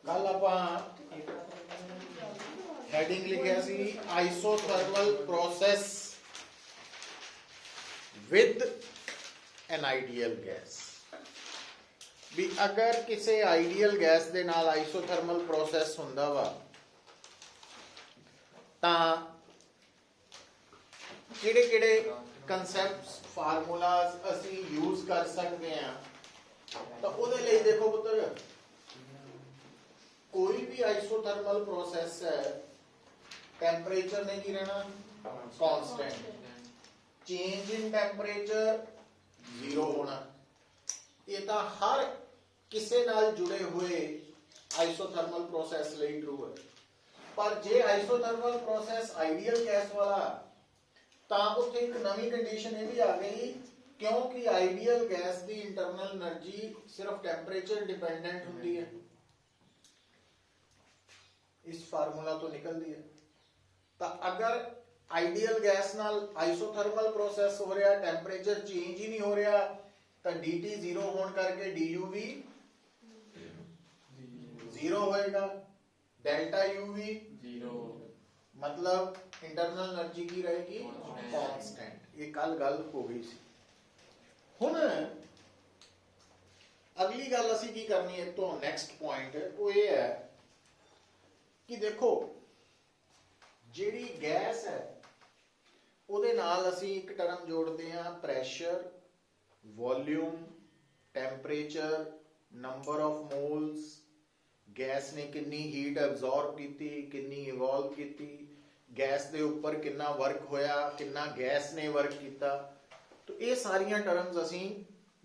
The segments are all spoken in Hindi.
कल आपां हैडिंग लिखिया सी isothermal process with an ideal gas. भी अगर किसी आइडियल गैस दे नाल आइसोथर्मल प्रोसेस हुंदा वा तां किहड़े किहड़े कंसैप्ट्स फार्मूलाज असी यूज कर सकते हैं। तो उहदे लई देखो पुत्र, कोई भी आइसोथर्मल प्रोसेस है टेंपरेचर ने की रहना constant, change in temperature zero होना। ये तो हर किसी नाल जुड़े हुए आइसोथर्मल प्रोसेस लई ट्रू है। पर जे आइसोथर्मल प्रोसेस आइडियल गैस वाला तां उत्थे एक नवी कंडीशन ये भी आ गई, क्योंकि आइडियल गैस की इंटरनल एनर्जी सिर्फ टेंपरेचर डिपेंडेंट होती है। इस फार्मूला तो निकलती है। तो अगर आइडियल गैस नाल आइसोथर्मल प्रोसेस हो रहा, टेंपरेचर चेंज ही नहीं हो रहा, तो dt जीरो होने करके du भी जीरो होएगा, डेल्टा u भी जीरो, मतलब इंटरनल एनर्जी की रहेगी कांस्टेंट। ये कल गल हो गई सी। हुण अगली गल असी की करनी है, तो नेक्स्ट पॉइंट वो ये है कि देखो जिहड़ी गैस है उहदे नाल असी एक टर्म जोड़ते हैं pressure, volume, temperature, number of moles, gas ने कितनी हीट एब्जॉर्ब की, कितनी इवॉल्व की, गैस के उपर कितना वर्क होया, कितना गैस ने वर्क किया। तो ये सारिया टर्म्स असी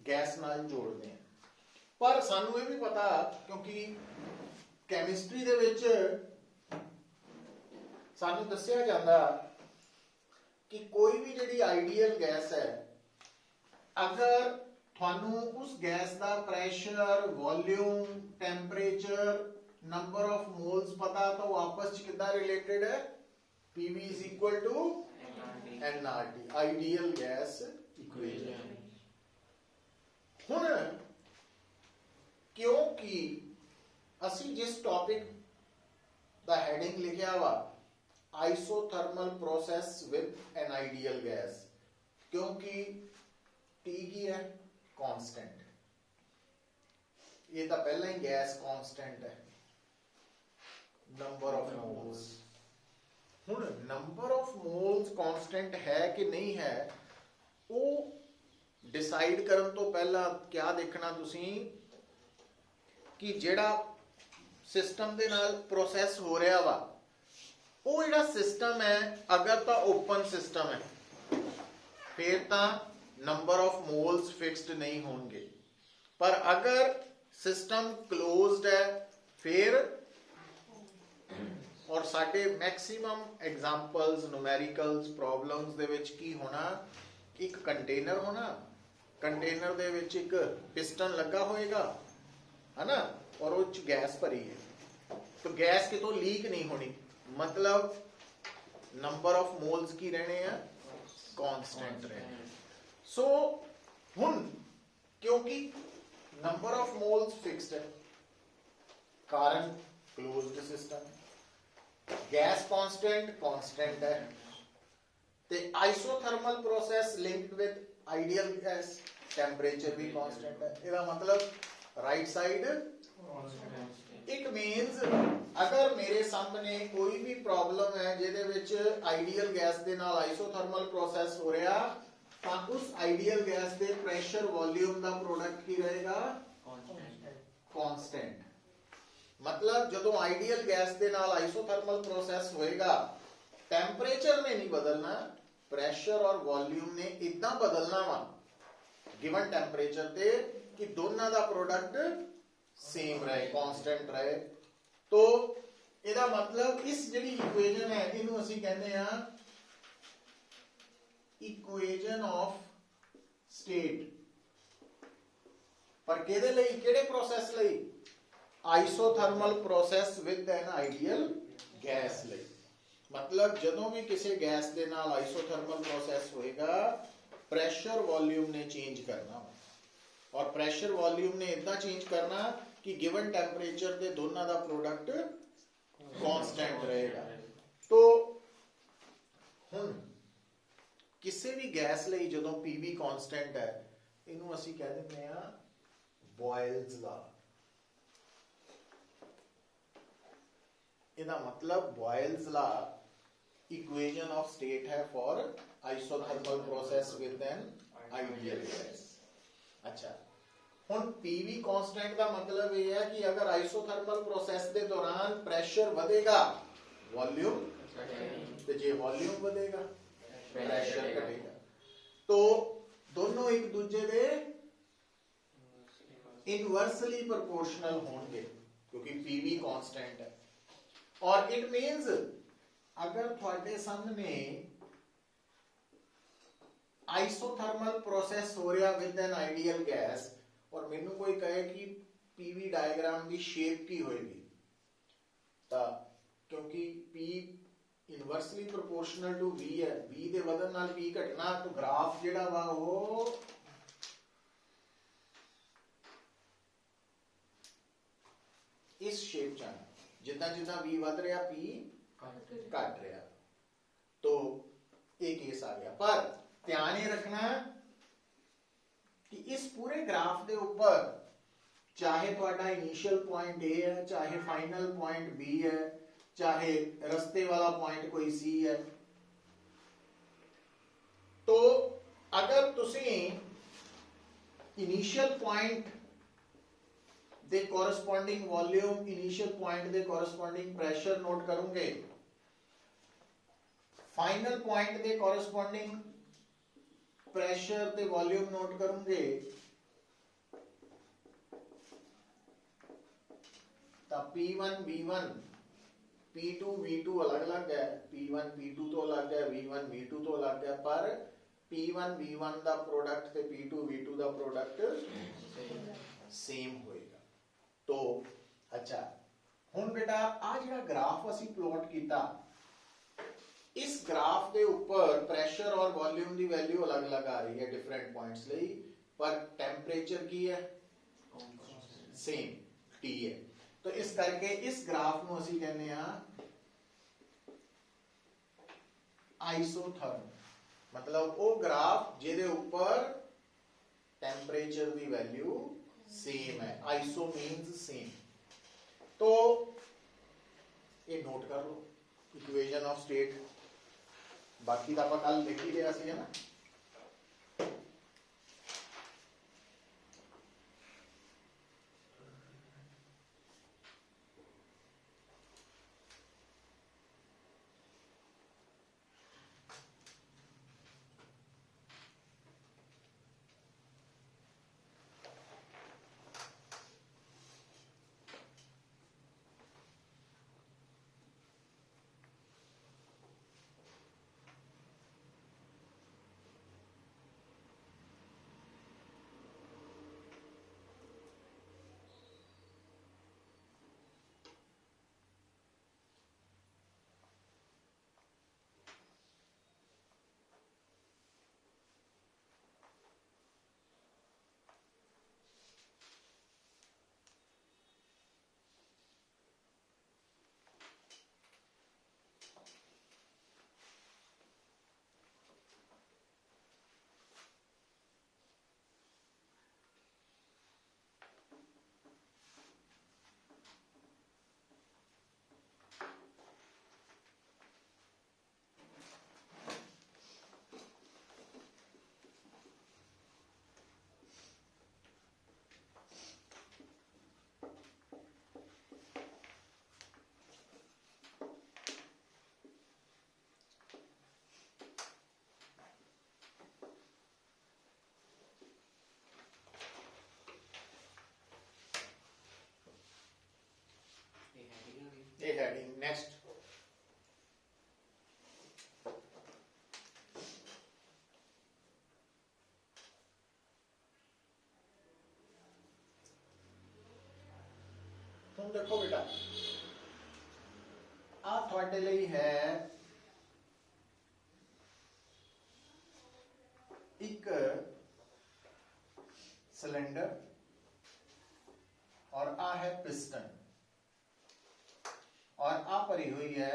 गैस नाल जोड़ते हैं। पर सानू ये भी पता, क्योंकि कैमिस्ट्री दे विच सानू दस्सिया जांदा कि कोई भी जिहड़ी आइडियल गैस है, अगर थानू उस गैस का pressure, volume, temperature, number of moles पता, तो आपस कितना रिलेटेड है, PV is equal to nRT, ideal gas equation. हुण क्योंकि असी जिस टॉपिक दा हेडिंग लिखिया वा isothermal process with an ideal gas, क्योंकि T की है कांस्टेंट, ये तो पहला ही गैस कांस्टेंट है, नंबर ऑफ मोल्स। हुण नंबर ऑफ मोल्स कांस्टेंट है कि नहीं है, वो डिसाइड करन तो पहला क्या देखना तुसी कि जेड़ा सिस्टम दे नाल प्रोसेस हो रहा वा, वो जेड़ा सिस्टम है अगर तो ओपन सिस्टम है फिर तो नंबर ऑफ मोल्स फिक्स्ड नहीं होंगे, पर अगर सिस्टम क्लोज्ड है फिर, और साडे मैक्सिमम एग्जांपल्स न्यूमेरिकल्स प्रॉब्लम्स दे विच की होना, एक कंटेनर होना, कंटेनर दे विच एक पिस्टन लगा होएगा है ना, और उस गैस भरी है, तो गैस कितों लीक नहीं होनी, मतलब नंबर ऑफ मोल्स की रहने हैं कांस्टेंट रहने। सो हुण क्योंकि नंबर ऑफ मोल्स फिक्स्ड है, कारण क्लोज्ड सिस्टम, गैस कांस्टेंट है, ते isothermal process linked with ideal gas, temperature भी कांस्टेंट है। इसका मतलब राइट साइड इट मीन्स अगर मेरे सामने कोई भी प्रॉब्लम है जिहदे विच आइडियल गैस दे नाल आइसोथर्मल प्रोसेस हो रहा, तो उस आइडियल गैस दे प्रेशर, वॉल्यूम का प्रोडक्ट की रहेगा कांस्टेंट। मतलब जो आइडियल गैस के नाल आइसोथर्मल प्रोसेस होएगा, टेंपरेचर ने नहीं बदलना, प्रेशर और वॉल्यूम ने इतना बदलना वा गिवन टेंपरेचर ते कि दोनों का प्रोडक्ट सेम रहे, कांस्टेंट रहे। तो इसका मतलब इस जिहड़ी इक्वेशन है इनू असीं कहते हैं इक्वेशन ऑफ स्टेट, पर किहदे लई, किहड़े प्रोसेस लई, isothermal process with an ideal gas लई। मतलब जदों भी किसी गैस के नाल आइसोथर्मल प्रोसेस होएगा, प्रेशर, वॉल्यूम ने चेंज करना। और प्रेशर वॉल्यूम ने इतना चेंज करना कि गिवन टेंपरेचर के दोनों का प्रोडक्ट कांस्टेंट रहेगा। तो हुण किसी भी गैस लई जदों पीवी कांस्टेंट है, इनू असीं कह दिंदे आ बॉयल्स लॉ। इहदा मतलब Boyle's law equation of state है for isothermal process with an ideal gas. अच्छा, हुण पीवी कांस्टेंट का मतलब यह है कि अगर आइसोथर्मल प्रोसेस के दौरान प्रेशर बढ़ेगा वॉल्यूम, तो जे वॉल्यूम बढ़ेगा प्रेशर घटेगा। तो दोनों एक दूजे दे इनवर्सली प्रोपोर्शनल होंगे क्योंकि पीवी कांस्टेंट है। और इट मीन्स अगर थोड़े सामने आइसोथर्मल प्रोसेस हो रहा विद एन आइडियल गैस और मैनू कोई कहे कि पीवी डायग्राम की शेप की होएगी, तो क्योंकि P inversely proportional to V है, वी दे वजन नाल पी घटना, तो ग्राफ जेड़ा वा वो इस शेप च आना, जिदा जिदा वी वध रहा पी घट रहा। तो एक केस आ गया, पर ध्यान ये रखना कि इस पूरे ग्राफ के ऊपर चाहे थोड़ा इनिशियल पॉइंट ए है, चाहे फाइनल पॉइंट बी है, चाहे रस्ते वाला पॉइंट कोई सी है, तो अगर तुसी इनिशियल पॉइंट दे कोरस्पॉन्डिंग वॉल्यूम, इनिशियल पॉइंट दे कोरस्पॉन्डिंग प्रेशर नोट करोगे, फाइनल पॉइंट दे कोरस्पॉन्डिंग प्रेशर ते वॉल्यूम नोट करोगे, तो P1 V1 P2 V2 अलग अलग है, P1 P2 तो अलग है, V1 V2 तो अलग है, पर P1 V1 का प्रोडक्ट ते P2 V2 का प्रोडक्ट सेम होएगा। तो अच्छा, हुण बेटा आ जिहड़ा ग्राफ असी प्लॉट कीता, इस ग्राफ के ऊपर प्रेशर और वॉल्यूम की वैल्यू अलग अलग आ रही है डिफरेंट पॉइंट्स लई, पर टेंपरेचर की है सेम T है। तो इस करके इस ग्राफ नूं असीं कहने आ आइसोथर्म, मतलब वो ग्राफ जिहदे ऊपर टेंपरेचर की वैल्यू सेम है, आइसो मीन्स सेम। तो ये नोट कर लो इक्वेशन ऑफ स्टेट, बाकी तो आप कल देख ही लिया सी, है ना। ये हेडिंग नेक्स्ट, तुम देखो बेटा आ थोड़े लिए है एक सिलेंडर और आ है पिस्टन और आ भरी हुई है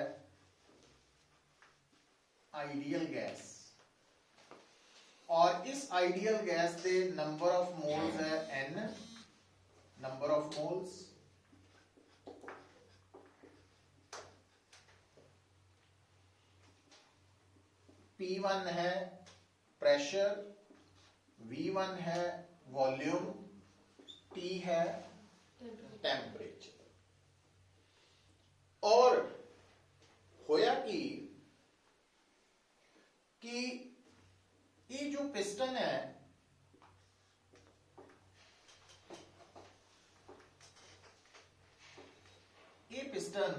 आइडियल गैस और इस आइडियल गैस के नंबर ऑफ मोल्स है n, number of moles P1 है प्रेशर, V1 है वॉल्यूम, T है टेम्परेचर। और होया कि ये जो पिस्टन है ये पिस्टन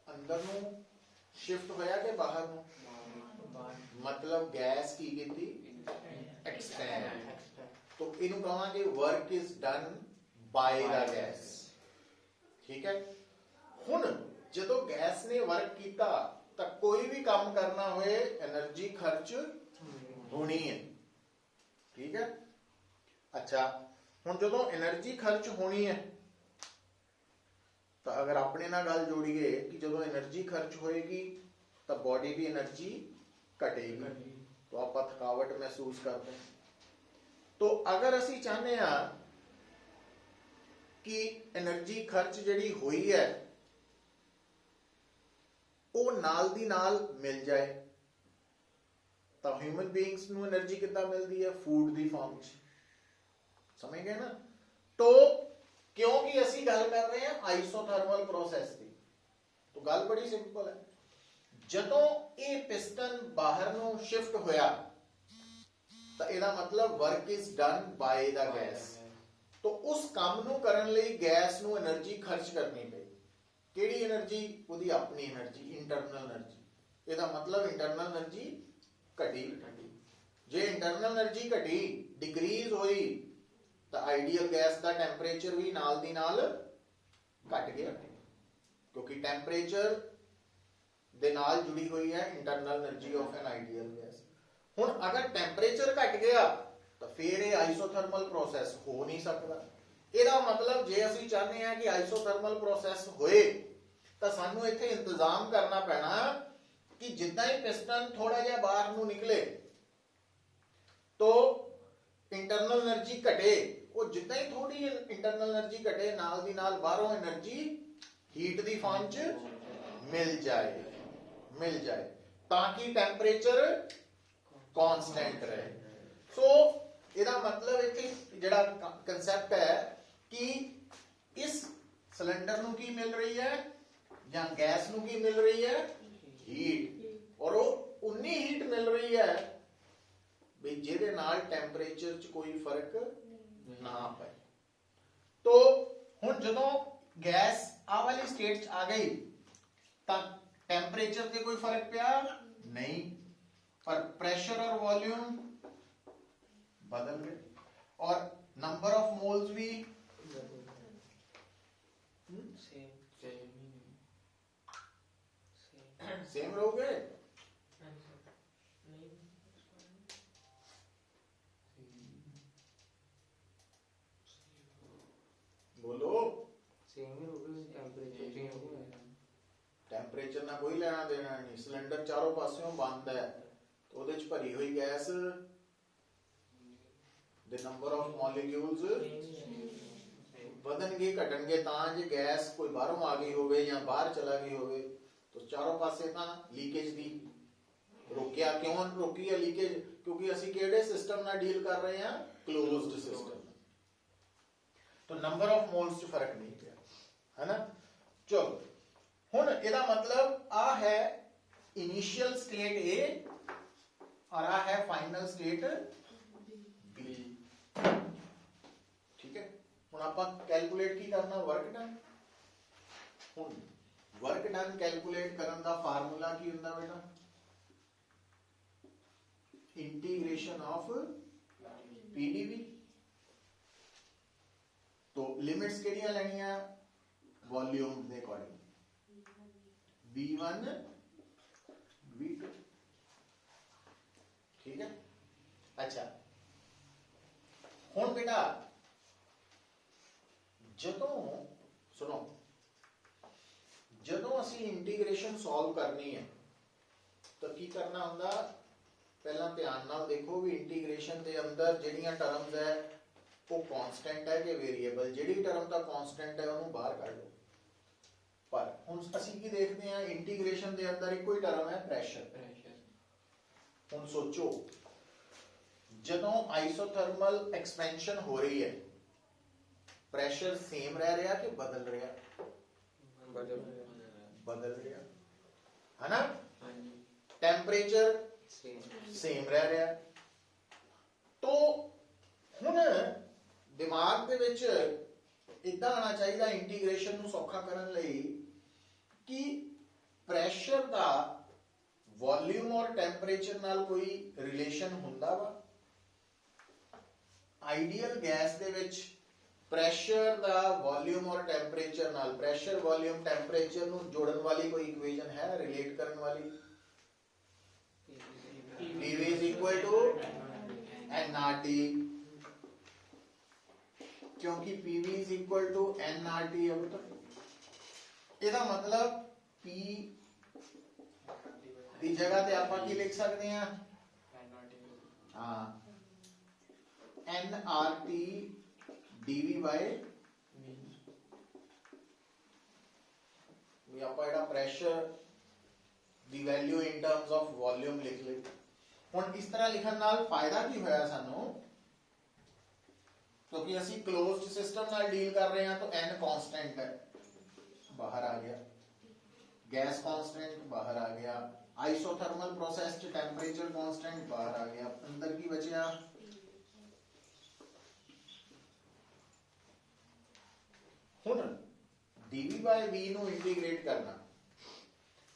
अंदर ਨੂੰ शिफ्ट होया कि बाहर ਨੂੰ मतलब गैस की कीती एक्सपेंड तो इनू कहांगे work is done by the gas. ठीक है, हुण जदों गैस ने वर्क किया तो कोई भी काम करना होए एनर्जी खर्च होनी है। ठीक है, अच्छा हुण जदों एनर्जी खर्च होनी है तो अगर अपने ना गल जोड़िए कि जदों एनर्जी खर्च होएगी तो बॉडी भी एनर्जी घटेगी तो आप थकावट महसूस करते हैं। तो अगर असी चाहते हैं कि एनर्जी खर्च जिहड़ी हुई है वो नाल दी नाल मिल जाए तो ह्यूमन बीइंग्स नूं एनर्जी किद्दां मिलदी है? फूड दी फॉर्म च। समझ गए ना? तो क्योंकि असी गल कर रहे हैं आइसोथर्मल प्रोसेस की, तो गल बड़ी सिंपल है। जदों ये पिस्टन बाहर नूं शिफ्ट होया तो इहदा मतलब work is done by the gas. तो उस काम नूं करन लई गैस नूं एनर्जी खर्च करनी पई। किहड़ी एनर्जी? उहदी अपनी एनर्जी, इंटरनल एनर्जी। इहदा मतलब इंटरनल एनर्जी घटी। जे इंटरनल एनर्जी घटी, डिक्रीज हुई तो आइडियल गैस का टेंपरेचर भी नाल दी नाल घट गया क्योंकि टेंपरेचर दे नाल जुड़ी हुई है internal energy of N ideal gas. हुण अगर टेंपरेचर घट गया तो फिर ये आइसोथर्मल प्रोसेस हो नहीं सकता। ਇਹਦਾ मतलब जे ਅਸੀਂ ਚਾਹੁੰਦੇ ਹਾਂ कि आइसोथर्मल प्रोसेस होए तो सानू इत्थे इंतजाम करना पैना कि जिद्दां ही पिस्टन थोड़ा जिहा बाहर नूं निकले तो इंटरनल एनर्जी घटे, वो जिद्दां ही थोड़ी इंटरनल एनर्जी घटे नाल दी नाल बाहरों एनर्जी हीट दी फॉर्म च मिल जाए ताकि टेंपरेचर कांस्टेंट रहे। सो ਇਹਦਾ मतलब इत्थे जिहड़ा कंसेप्ट है कि इस सिलेंडर नूं की मिल रही है या गैस नूं की मिल रही है? हीट। और वो उन्नी हीट मिल रही है भी जिहदे नाल टेंपरेचर च कोई फर्क ना पए। तो हुण जदों गैस आ वाली स्टेट च आ गई तां टेंपरेचर ते कोई फर्क पिया नहीं, पर प्रेशर और वॉल्यूम बदल गए और नंबर ऑफ मोल्स भी सेम रह गए। बोलो सेम ही हो गए, टेंपरेचर चेंज हो गया। टेंपरेचर ना कोई लेना देना नहीं। सिलेंडर चारों पासों बंद है तो ਉਹਦੇ ਚ ਭਰੀ ਹੋਈ gas the number of molecules ਵਧਣਗੇ ਘਟਣਗੇ ਤਾਂ ਜੇ ਗੈਸ ਕੋਈ ਬਾਹਰੋਂ ਆ ਗਈ ਹੋਵੇ ਜਾਂ ਬਾਹਰ ਚਲਾ ਗਈ ਹੋਵੇ तो ਚਾਰੋਂ ਪਾਸੇ ਤਾਂ ਲੀਕੇਜ ਦੀ ਰੋਕਿਆ। ਕਿਉਂ ਰੋਕੀ ਹੈ ਲੀਕੇਜ? ਕਿਉਂਕਿ ਅਸੀਂ ਕਿਹੜੇ ਸਿਸਟਮ ਨਾਲ ਡੀਲ ਕਰ ਰਹੇ ਹਾਂ? Closed system. तो नंबर ऑफ मोल्स च फर्क नहीं पिया, है ना? चलो हुण ਇਹਦਾ मतलब आ है इनिशियल स्टेट ए और आ है फाइनल स्टेट बी। ठीक है, हुण आपां कैलकुलेट की करना? Work done. हुण वर्क डन कैलकुलेट करन दा फार्मूला की हुंदा बेटा? Integration of PDV. तो लिमिट्स केड़ियां लेनियां? वॉल्यूम दे अकॉर्डिंग V1 V2। ठीक है। अच्छा हुण बेटा ਜਦੋਂ सुनो ਜਦੋਂ ਅਸੀਂ इंटीग्रेशन सॉल्व करनी है तो की करना ਹੁੰਦਾ पहला ध्यान नाल देखो भी इंटीग्रेशन के अंदर ਜਿਹੜੀਆਂ टर्म्स है वो कांस्टेंट है कि वेरीएबल ਜਿਹੜੀ टर्म का कांस्टेंट है ਉਹਨੂੰ बाहर ਕੱਢ ਲਓ पर ਹੁਣ ਅਸੀਂ ਕੀ ਦੇਖਦੇ ਹਾਂ इंटीग्रेशन के अंदर ਇੱਕੋ ਹੀ टर्म है प्रेशर ਹੁਣ सोचो ਜਦੋਂ आइसोथर्मल एक्सपेंशन हो रही है प्रेशर सेम रह रहा कि बदल रहा बदल रहा है ना टेम्परेचर सेम रह रहा तो हुण दिमाग दे विच इदां आना चाहिए इंटीग्रेशन नूं सौखा करन लई कि प्रेशर का वॉल्यूम और टेम्परेचर नाल कोई रिलेशन हुंदा वा आइडियल गैस दे विच प्रेशर का वॉल्यूम और टेम्परेचर नाल प्रेशर वॉल्यूम टेम्परेचर नूं जोड़न वाली कोई इक्वेशन है रिलेट करन वाली PV is equal to nRT क्योंकि PV is equal to nRT है तो ਇਹਦਾ मतलब P ਦੀ ਜਗ੍ਹਾ ਤੇ ਆਪਾਂ ਕੀ ਲਿਖ ਸਕਦੇ ਹਾਂ ਹਾਂ nRT dV by ਵੀ ਆਪਾਂ ਜਿਹੜਾ pressure the value in terms of volume ਲਿਖ ਲਈ ਹੁਣ ਇਸ ਤਰ੍ਹਾਂ ਲਿਖਣ ਨਾਲ ਫਾਇਦਾ ਕੀ ਹੋਇਆ ਸਾਨੂੰ ਕਿਉਂਕਿ ਅਸੀਂ ਕਲੋਜ਼ਡ ਸਿਸਟਮ ਨਾਲ ਡੀਲ ਕਰ ਰਹੇ ਹਾਂ ਤਾਂ n ਕਾਂਸਟੈਂਟ ਹੈ ਬਾਹਰ ਆ ਗਿਆ गैस कांस्टेंट बाहर आ गया आइसोथर्मल प्रोसेस च टेम्परेचर कांस्टेंट बाहर आ गया अंदर की बचा हुण dv by v नु इंटीग्रेट करना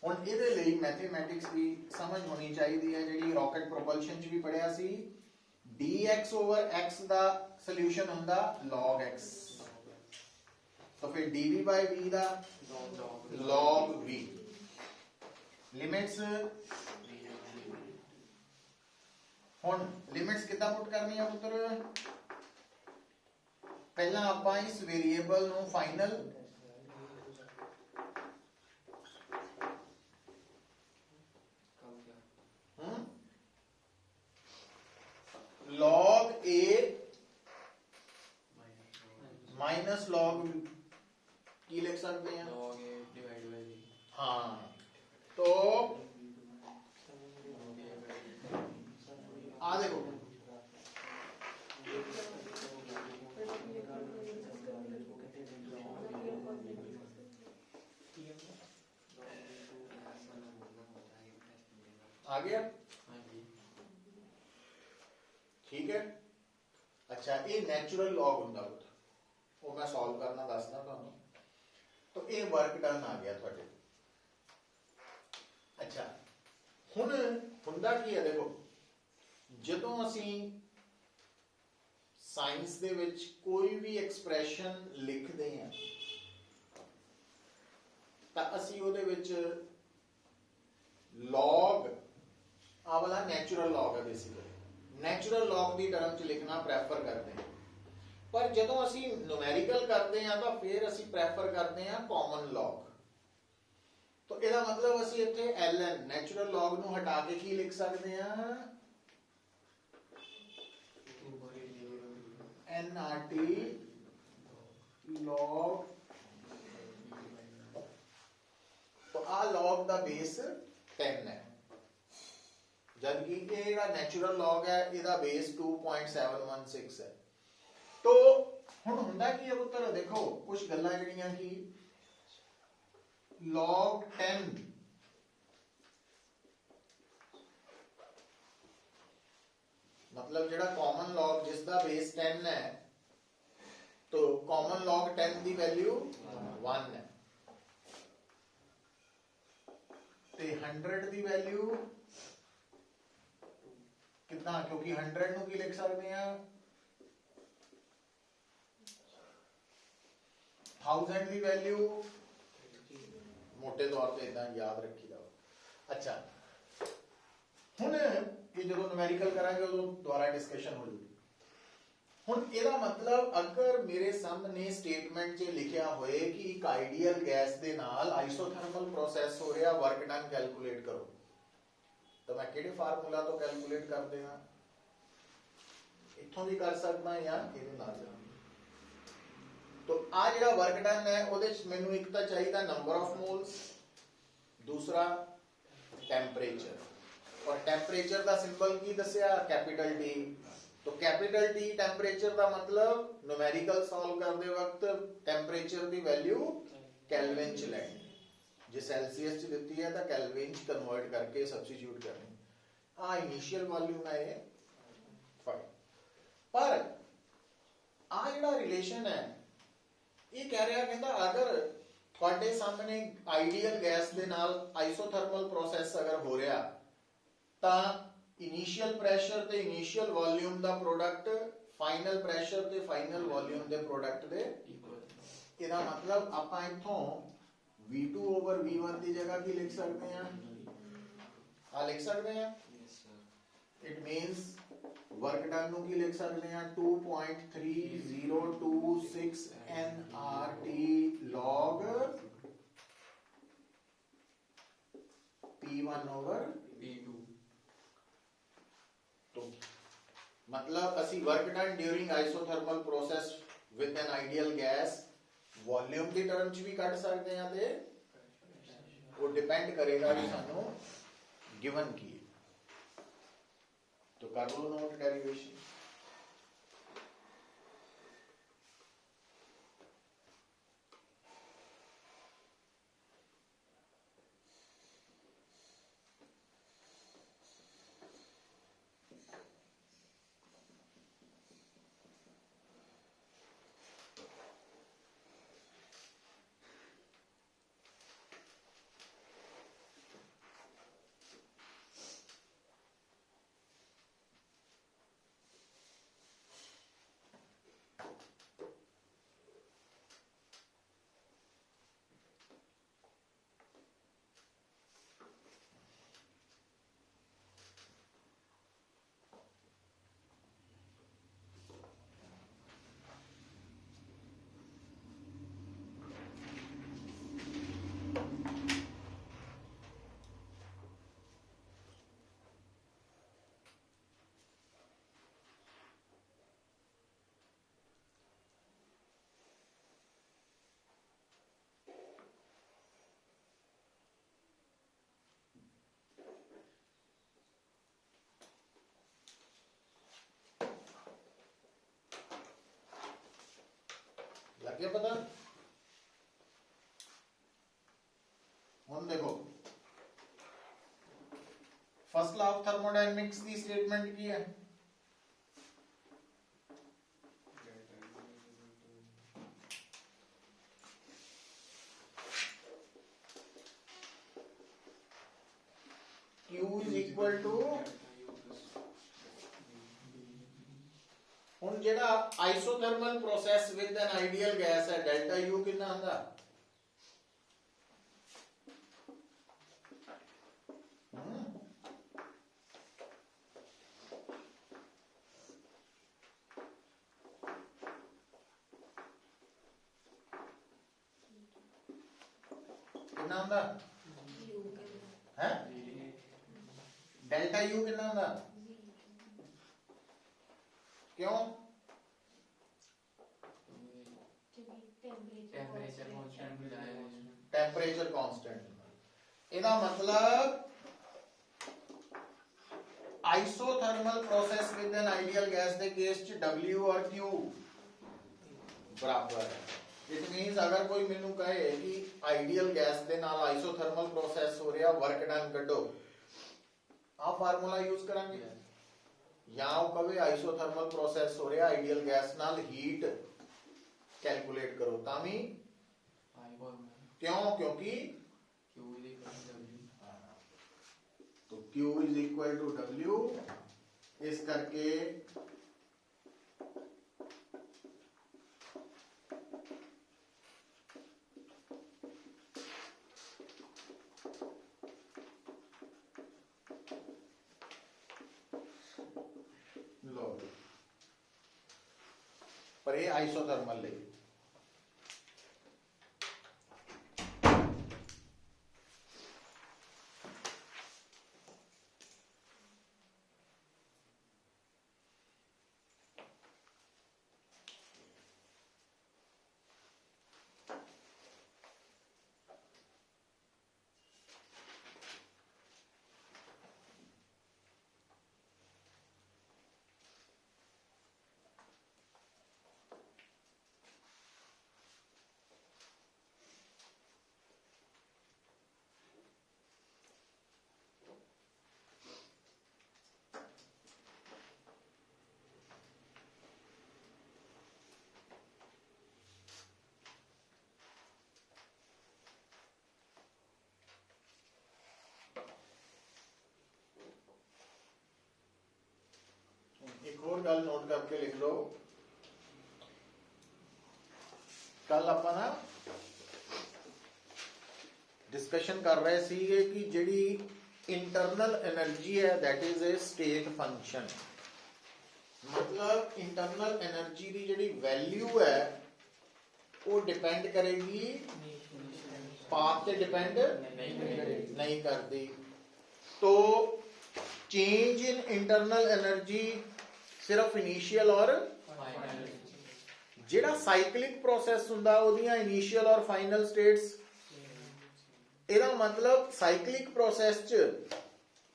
हुण इहदे लई मैथमेटिक्स की समझ होनी चाहिए है जिहड़ी रॉकेट प्रोपल्शन च भी पढ़िया सी dx over x दा सॉल्यूशन हुंदा log x तो फिर dv by v दा log v लिमिट्स हुण लिमिट्स कितना पुट करनी है पुत्र पहला आपां इस वेरिएबल नु final log a minus log की लिख सकते हैं हाँ तो आ देखो आ गया ठीक है अच्छा ये नेचुरल लॉग हुंदा वो मैं सॉल्व करना दसना तुहानू तो ये वर्क डन आ गया थोड़े अच्छा हुण हुंदा की है देखो जदों असीं साइंस दे विच कोई भी एक्सप्रैशन लिखदे हैं तां असीं उहदे विच लॉग आ वाला नेचुरल लॉग है बेसिकली नेचुरल लॉग की टर्म च लिखना प्रेफर करते हैं पर जदों असीं न्यूमेरिकल करते हैं तो फिर असीं प्रेफर करते हैं कॉमन लॉग तो इसका मतलब असीं इत्थे ln नेचुरल लॉग नूं हटा के की लिख सकते हैं nRT log तो आ log दा बेस 10 है जबकि ये जेड़ा नेचुरल लॉग है इसका बेस 2.716 है तो हुण हुंदा की है पुत्र देखो कुछ गल्लां जड़ियां की log 10 मतलब जेड़ा कॉमन लॉग जिसका बेस 10 है तो कॉमन लॉग 10 की वैल्यू 1 है ते 100 की वैल्यू कितना क्योंकि 100 नु की लिख सकते हैं 1000 की वैल्यू मोटे तौर पे इतना याद रखी जाओ अच्छा ਹੁਣ ਇਹ ਜਦੋਂ ਨੂਮੈਰੀਕਲ ਕਰਾਂਗੇ ਉਦੋਂ ਦੁਬਾਰਾ ਡਿਸਕਸ਼ਨ ਹੋ ਜੂਗੀ। ਹੁਣ ਇਹਦਾ ਮਤਲਬ ਅਗਰ ਮੇਰੇ ਸਾਹਮਣੇ ਸਟੇਟਮੈਂਟ 'ਚ ਲਿਖਿਆ ਹੋਏ ਕਿ ਇੱਕ ਆਈਡੀਅਲ ਗੈਸ ਦੇ ਨਾਲ ਆਈਸੋਥਰਮਲ ਪ੍ਰੋਸੈਸ ਹੋ ਰਿਹਾ, ਵਰਕ ਡਨ ਕੈਲਕੂਲੇਟ ਕਰੋ, ਤਾਂ ਮੈਂ ਕਿਹੜੇ ਫਾਰਮੂਲਾ ਤੋਂ ਕੈਲਕੂਲੇਟ ਕਰ ਦੇਣਾ? ਇੱਥੋਂ ਵੀ ਕਰ ਸਕਦਾ ਜਾਂ ਇਹਦੇ ਨਾਲ। तो आ ਜਿਹੜਾ वर्क डन है ਉਹਦੇ ਚ ਮੈਨੂੰ ਇੱਕ ਤਾਂ ਚਾਹੀਦਾ ਨੰਬਰ ਆਫ ਮੋਲਸ, ਦੂਸਰਾ ਟੈਂਪਰੇਚਰ। ਔਰ ਟੈਂਪਰੇਚਰ ਦਾ ਸਿੰਬਲ ਕੀ ਦੱਸਿਆ? Capital T। तो कैपिटल T ਟੈਂਪਰੇਚਰ ਦਾ ਮਤਲਬ ਨੂਮੈਰੀਕਲ ਸੋਲਵ ਕਰਦੇ ਵਕਤ ਟੈਂਪਰੇਚਰ ਦੀ ਵੈਲਿਊ ਕੈਲਵਿਨ ਚ ਲੈਣੀ, ਜੇ ਸੈਲਸੀਅਸ ਚ ਦਿੱਤੀ ਹੈ ਤਾਂ ਕੈਲਵਿਨ ਚ ਕਨਵਰਟ ਕਰਕੇ ਸਬਸਟੀਟਿਊਟ ਕਰਨੀ। ਆ ਇਨੀਸ਼ੀਅਲ ਵੈਲਿਊ ਹੈ ਇਹ 5। ਪਰ ਆ ਜਿਹੜਾ ਰਿਲੇਸ਼ਨ ਹੈ ਇਹ ਕਹਿ ਰਿਹਾ, ਕਹਿੰਦਾ ਅਗਰ ਤੁਹਾਡੇ ਸਾਹਮਣੇ ਆਈਡੀਅਲ ਗੈਸ ਦੇ ਨਾਲ ਆਈਸੋਥਰਮਲ ਪ੍ਰੋਸੈਸ ਅਗਰ ਹੋ ਰਿਹਾ ਤਾਂ ਇਨੀਸ਼ੀਅਲ ਪ੍ਰੈਸ਼ਰ ਤੇ ਇਨੀਸ਼ੀਅਲ ਵੋਲਿਊਮ ਦਾ ਪ੍ਰੋਡਕਟ ਫਾਈਨਲ ਪ੍ਰੈਸ਼ਰ ਤੇ ਫਾਈਨਲ ਵੋਲਿਊਮ ਦੇ ਪ੍ਰੋਡਕਟ ਦੇ ਇਕੁਅਲ। ਇਹਦਾ ਮਤਲਬ ਆਪਾਂ ਇੱਥੋਂ V2 over V1 ਦੀ ਜਗ੍ਹਾ ਕੀ ਲਿਖ ਸਕਦੇ ਹਾਂ? ਆ ਲਿਖ ਸਕਦੇ ਹਾਂ। ਇਟ ਮੀਨਸ वर्क डन ਨੂੰ ਕੀ ਲਿਖ ਸਕਦੇ ਹਾਂ? 2.3026 nRT log P1 over P2। तो मतलब ਅਸੀਂ work done during isothermal process with an ideal gas volume the term ਚ ਵੀ ਕੱਢ ਸਕਦੇ ਹਾਂ ਤੇ ਉਹ ਡਿਪੈਂਡ ਕਰੇਗਾ ਕਿ ਸਾਨੂੰ ਗਿਵਨ ਕੀ ਹੈ। तो कर लो नोट डेरिवेशन। लग गया पता? हम देखो फर्स्ट लॉ ऑफ थर्मोडायनेमिक्स की स्टेटमेंट की है, Q is equal to ਹੁਣ ਜਿਹੜਾ isothermal process with an ideal gas ਹੈ ਡੈਲਟਾ U ਕਿੰਨਾ ਹੁੰਦਾ? ਕਿੰਨਾ ਹੁੰਦਾ ਹੈ? ਡੈਲਟਾ U ਕਿੰਨਾ ਹੁੰਦਾ? क्यों? Temperature constant. ਇਹਦਾ ਮਤਲਬ isothermal process with an ideal gas ਦੇ ਕੇਸ ਚ W ਔਰ Q ਬਰਾਬਰ ਹੈ। ਇਟ ਮੀਨਸ ਅਗਰ ਕੋਈ ਮੈਨੂੰ ਕਹੇ ਕਿ ਆਈਡੀਅਲ ਗੈਸ ਦੇ ਨਾਲ ਆਈਸੋਥਰਮਲ ਪ੍ਰੋਸੈਸ ਹੋ ਰਿਹਾ, ਵਰਕ ਡਨ ਕੱਢੋ, ਆ ਫਾਰਮੂਲਾ ਯੂਜ਼ ਕਰਾਂਗੇ। या कभी आइसोथर्मल प्रोसेस हो रहा आइडियल गैस नाल हीट कैलकुलेट करो तामी क्यों? क्योंकि तो Q is equal to W, इस करके पर ये आइसोथर्मल ਲਈ एक और गल नोट करके लिख लो कल ਆਪਾਂ ना डिस्कशन कर रहे ਸੀਗੇ कि ਜਿਹੜੀ इंटरनल एनर्जी है that is a state function मतलब इंटरनल एनर्जी की ਜਿਹੜੀ वैल्यू है वो डिपेंड करेगी पाथ से डिपेंड नहीं करती तो चेंज इन इंटरनल एनर्जी सिर्फ इनिशियल और ਜਿਹੜਾ ਸਾਈਕਲਿਕ ਪ੍ਰੋਸੈਸ ਹੁੰਦਾ ਉਹਦੀਆਂ ਇਨੀਸ਼ੀਅਲ ਔਰ ਫਾਈਨਲ ਸਟੇਟਸ ਇਹਦਾ ਮਤਲਬ ਸਾਈਕਲਿਕ ਪ੍ਰੋਸੈਸ ਚ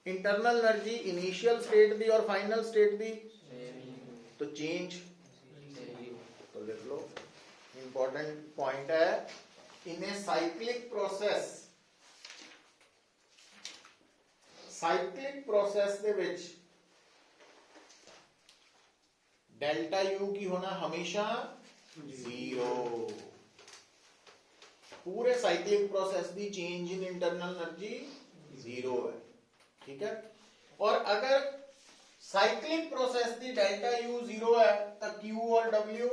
ਇੰਟਰਨਲ એનર્ਜੀ ਇਨੀਸ਼ੀਅਲ ਸਟੇਟ ਦੀ ਔਰ ਫਾਈਨਲ ਸਟੇਟ ਦੀ तो चेंज तो लिख लो इंपॉर्टेंट पॉइंट है इन ए साइक्लिक प्रोसेस दे विच डेल्टा यू की होना हमेशा जीरो पूरे साइक्लिक प्रोसेस दी change in internal energy zero है ठीक है और अगर साइक्लिक प्रोसेस की डेल्टा यू जीरो है तो क्यू और डब्ल्यू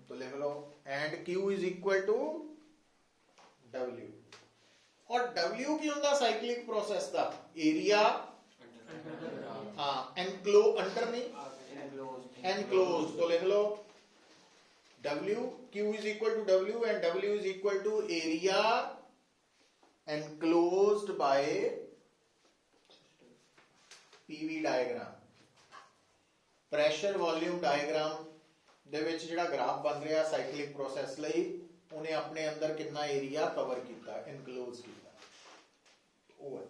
तो लिख लो and Q is equal to W और डब्ल्यू की होता साइक्लिक प्रोसेस का एरिया हाँ एनक्लो अंडर नहीं एनक्लोज तो लिख लो W Q is equal to W and W is equal to area enclosed by PV diagram pressure volume diagram दे विच जिहड़ा ग्राफ बन रहा साइक्लिक प्रोसेस लई उन्हें अपने अंदर कितना एरिया कवर किया इनक्लोज किया वो है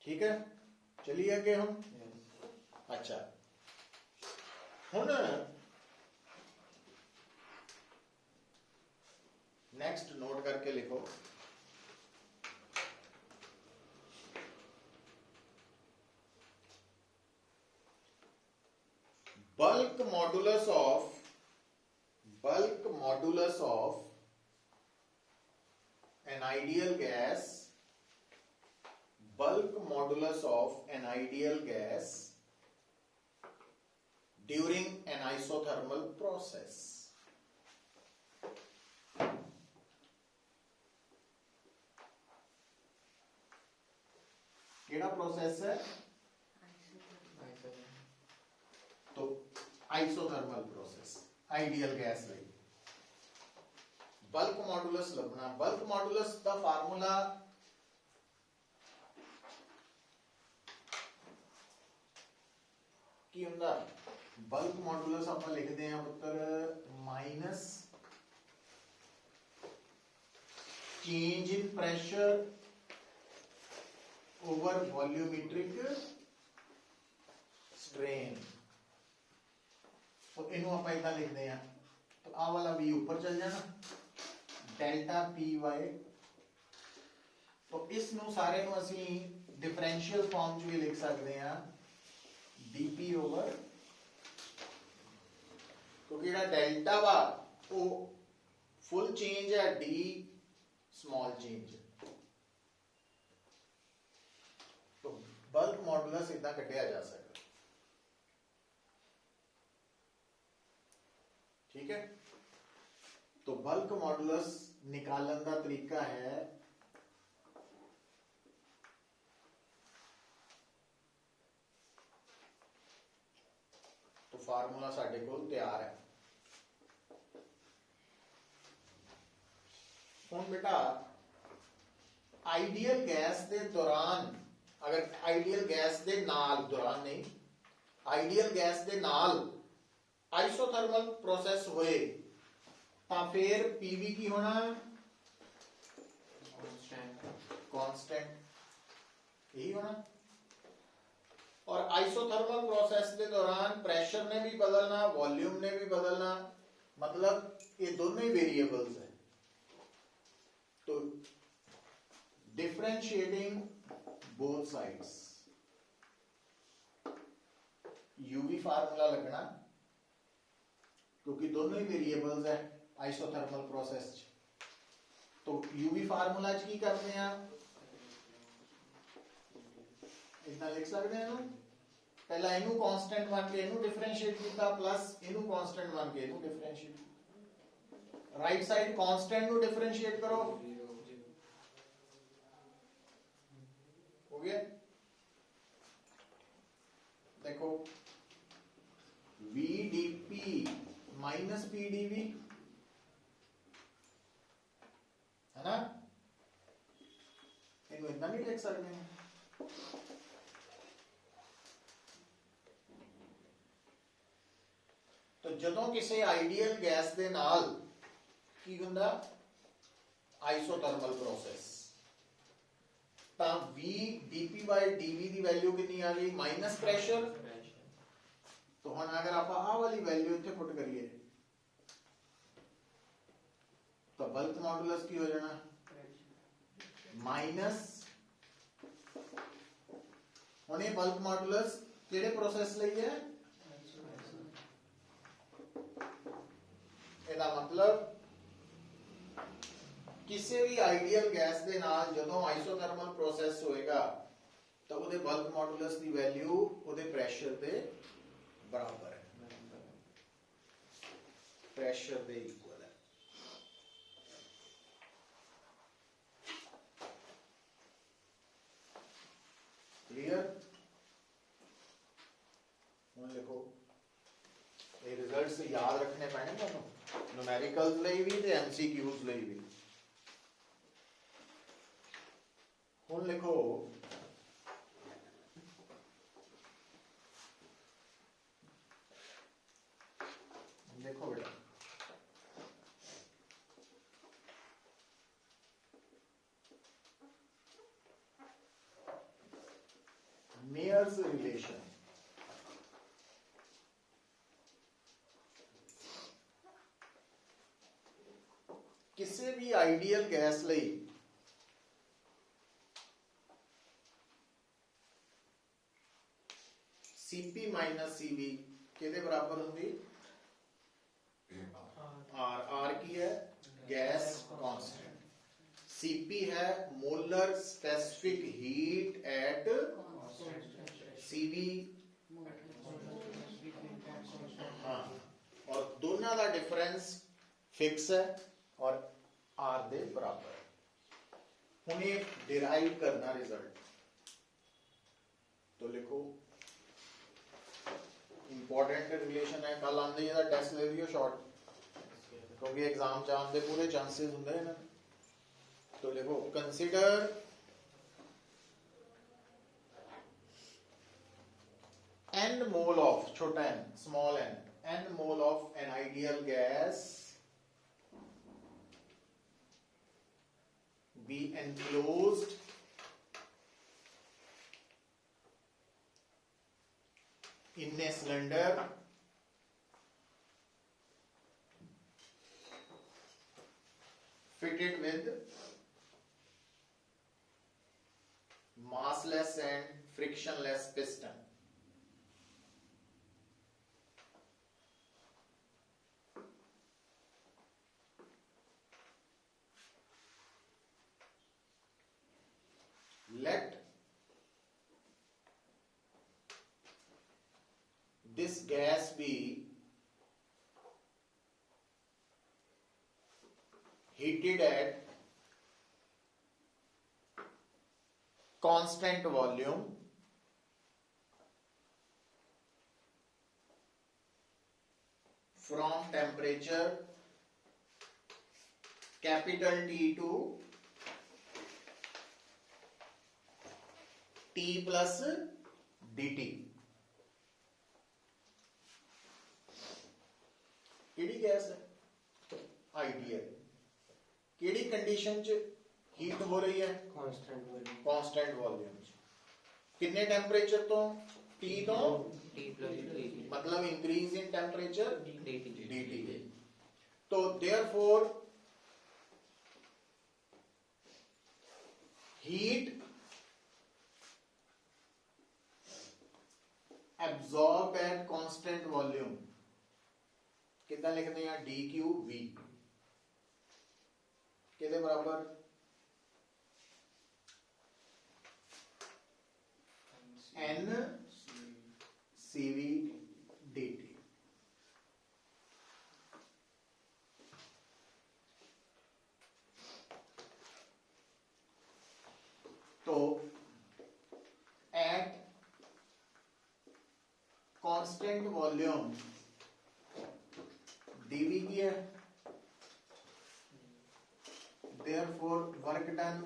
ठीक है चलिए आगे हम अच्छा हुण नेक्स्ट नोट करके लिखो bulk modulus of an ideal gas during an isothermal process केड़ा प्रोसेस है तो आइसोथर्मल प्रोसेस आइडियल गैस ਲਈ बल्क मॉडुलस ਲੱਭਣਾ बल्क मॉडुलस ਦਾ ਫਾਰਮੂਲਾ ਕੀ ਹੁੰਦਾ बल्क मॉडुलस ਆਪਾਂ ਲਿਖਦੇ ਹਾਂ ਪੁੱਤਰ minus change in pressure over volumetric strain तो इनू आप इतना लिखते हैं तो आ वाला v ऊपर चल जाना डेल्टा पी वाई तो इस नु सारे नु असी डिफरेंशियल फॉर्म च भी लिख सकते हैं dp ओवर क्योंकि जेड़ा डेल्टा वा वो फुल चेंज है d स्मॉल चेंज तो बल्क मॉडुलस इतना कटिया जा सकता ठीक है तो बल्क मॉडुलस निकालन का तरीका है तो फार्मूला साडे कोल तैयार है। हुण बेटा आइडियल गैस दे दौरान, अगर आइडियल गैस दे नाल, दौरान नहीं, आइडियल गैस दे नाल आइसोथर्मल प्रोसेस होए तां फिर पीवी की होना, कांस्टेंट यही होना। और आइसोथर्मल प्रोसेस के दौरान प्रेशर ने भी बदलना, वॉल्यूम ने भी बदलना, मतलब ये दोनों ही वेरिएबल्स है। तो differentiating both sides UV formula लगना, क्योंकि दोनों ही वेरिएबल्स है आइसोथर्मल प्रोसेस च। तो यूवी फार्मूला च की करते हैं, इतना लिख सकते हैं ना, पहला इनू कांस्टेंट मान के इनू डिफरेंशिएट किया, प्लस इनू कांस्टेंट मान के इनू डिफरेंशिएट। राइट साइड कांस्टेंट नु डिफरेंशिएट करो, हो गया। देखो VdP माइनस PdV है ना, इनको इतना नहीं लिख सकते हैं। तो जदों किसी आइडियल गैस दे नाल की हुंदा आइसोथर्मल प्रोसेस, तां VdP/dV दी वैल्यू कितनी आ गई, माइनस प्रेशर। तो हुण अगर आप आ वाली वैल्यू इत्थे पुट करिए तो बल्क मॉडुलस की हो जाना माइनस। हुण ये बल्क मॉडुलस किहड़े प्रोसेस लई है, ਇਹਦਾ मतलब किसी भी आइडियल गैस के नाल जदों आइसोथर्मल प्रोसेस होएगा तो उहदे बल्क मॉडुलस की वैल्यू उहदे प्रेशर के बराबर है, प्रेशर के इक्वल है। क्लियर। हुण लिखो ये रिजल्ट्स याद रखने पैने तुहानू, न्यूमेरिकल्स लई भी ते MCQs लई भी। हुण लिखो देखो बेटा, मेयर्स रिलेशन, किसी भी आइडियल गैस लई Cp माइनस Cv किहदे बराबर होंगी, R की है गैस कांस्टेंट, Cp है molar specific heat at Cv, हाँ, और दोनों का डिफरेंस फिक्स है और R दे बराबर है। हुण ये डिराइव करना रिजल्ट, तो लिखो इंपॉर्टेंट रिलेशन है, कल आंदे ਇਹਦਾ टेस्ट ले लियो शॉर्ट, क्योंकि एग्जाम च आने पूरे चांसेस होंगे ना। तो लिखो कंसीडर n mole of, छोटा n, small n mole of an ideal gas be enclosed in a cylinder fitted with massless and frictionless piston. Let this gas be heated at constant volume from temperature capital T to T plus dt। केड़ी गैस है आइडियल, केड़ी कंडीशन च हीट हो रही है कांस्टेंट वॉल्यूम कांस्टेंट वॉल्यूम च, किन्ने टेंपरेचर तो T तो T plus dt मतलब increase in temperature dt dt। तो therefore heat absorbed at constant volume कितना लिखते हैं dqv कितने बराबर n cv dt। तो at constant volume dv की है, therefore work done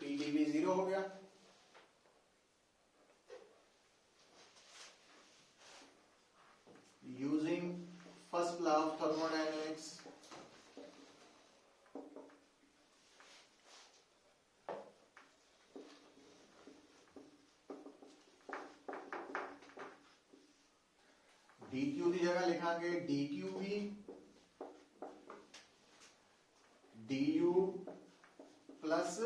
pdv 0 हो गया। using first law of thermodynamics dq की जगह लिखांगे dqv du प्लस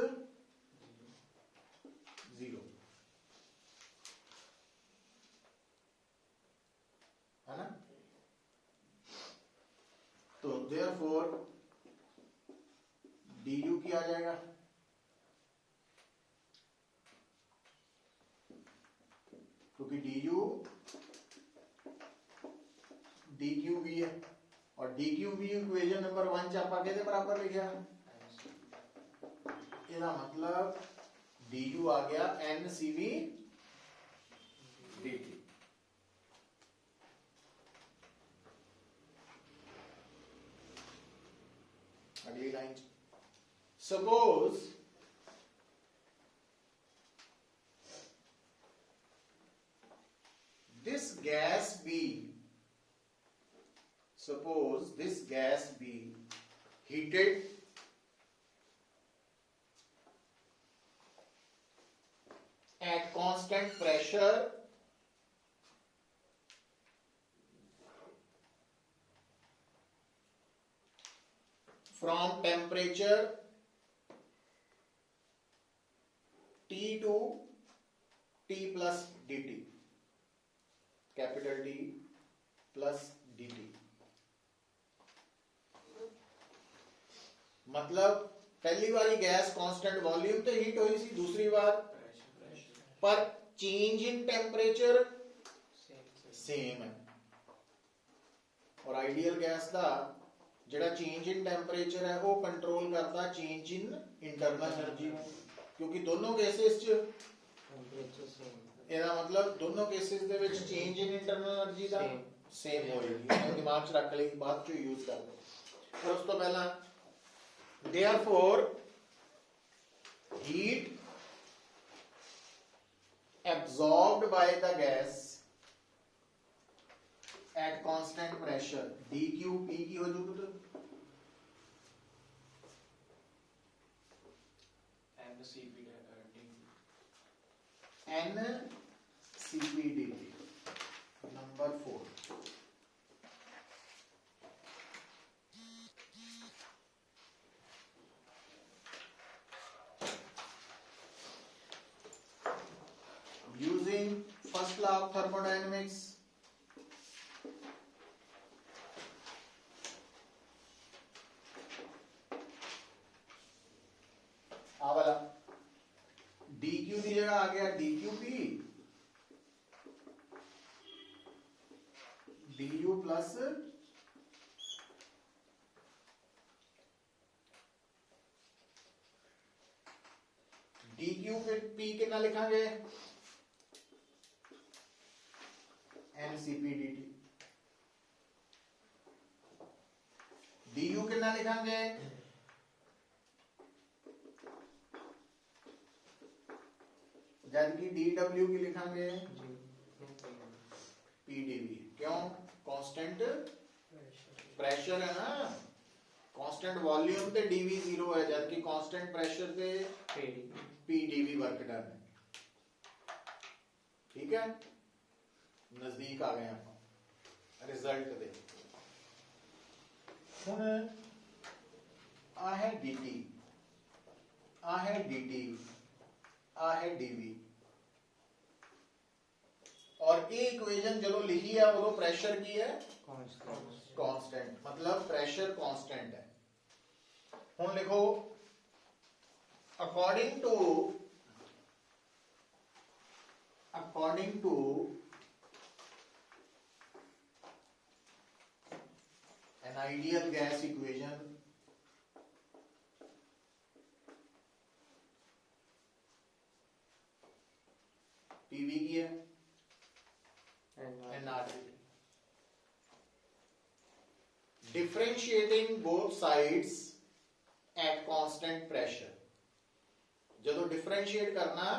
0 है ना। तो therefore du क्या आ जाएगा क्योंकि du dqv है और dqv इक्वेशन नंबर 1 च आपां किहदे बराबर लिखिआ ਇਹਦਾ मतलब du आ गया ncv dt। अगली line suppose this gas be suppose this gas be heated at constant pressure from temperature T to T plus dt capital T plus dt। मतलब पहली बारी गैस कांस्टेंट वॉल्यूम ते हीट हुई सी, दूसरी बार पर चेंज इन टेंपरेचर सेम है। और आइडियल गैस का जिहड़ा चेंज इन टेंपरेचर है वो कंट्रोल करता चेंज इन इंटरनल एनर्जी, क्योंकि दोनों केसेस च टेंपरेचर सेम ਇਹਦਾ मतलब दोनों केसेस ਦੇ ਵਿੱਚ change in internal energy the same ਹੋਏਗੀ। ਇਹ ਦਿਮਾਗ 'ਚ ਰੱਖ ਲਈ, ਬਾਅਦ 'ਚ ਯੂਜ਼ ਕਰ ਲਓ। ਪਰ ਉਸ ਤੋਂ ਪਹਿਲਾਂ therefore heat absorbed by the gas at constant pressure dqp की हो जूगी तो ncp dt number 4। using first law of thermodynamics आ वाला dq की जगह आ गया dqp du प्लस dq फिर p कितना लिखांगे N C P D T. D U कितना लिखांगे, जबकि डी डब्ल्यू की लिखांगे पी डी वी। क्यों, कांस्टेंट प्रेशर है ना, कांस्टेंट वॉल्यूम ते डीवी जीरो है, जबकि कांस्टेंट प्रेशर ते पी डीवी वर्क डन है। ठीक है, नजदीक आ गए आप रिजल्ट दे। हुण आ है dt, आ है dt, आ है dv, और ये इक्वेशन जो लिखी है वो प्रेशर की है कांस्टेंट, मतलब प्रेशर कांस्टेंट है। हुण लिखो according to an ideal gas equation, PV की है NRT, differentiating both sides at constant pressure। ਜਦੋਂ differentiate करना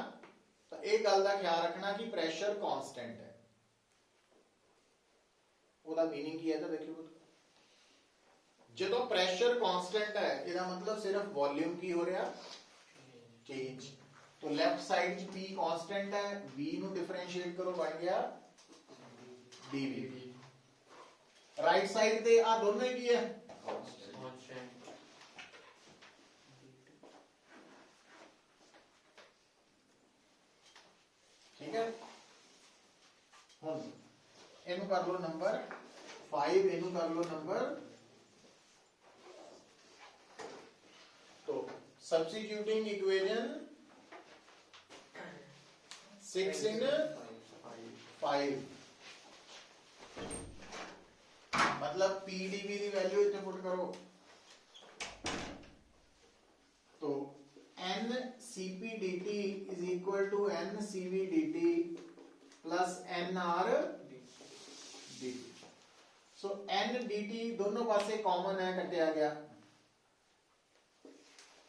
तो एक गल का ख्याल रखना कि प्रेशर कांस्टेंट है। ਉਹਦਾ मीनिंग की है तो देखियो, जो प्रेशर कांस्टेंट है इसका मतलब सिर्फ वॉल्यूम की हो रहा चेंज। तो लेफ्ट साइड P कांस्टेंट है, V नु डिफरेंशिएट करो बन गया dV। राइट साइड ते आ दोनों ही की है ठीक है। हुण इनू कर लो नंबर 5, इनू कर लो नंबर, तो सब्स्टिट्यूटिंग इक्वेशन 6 in 5, मतलब पीडीवी की वैल्यू इतने पुट करो तो N CP dt is equal to N CV dt plus N R dt। So N dt दोनों पासे कॉमन है, कटिया गया,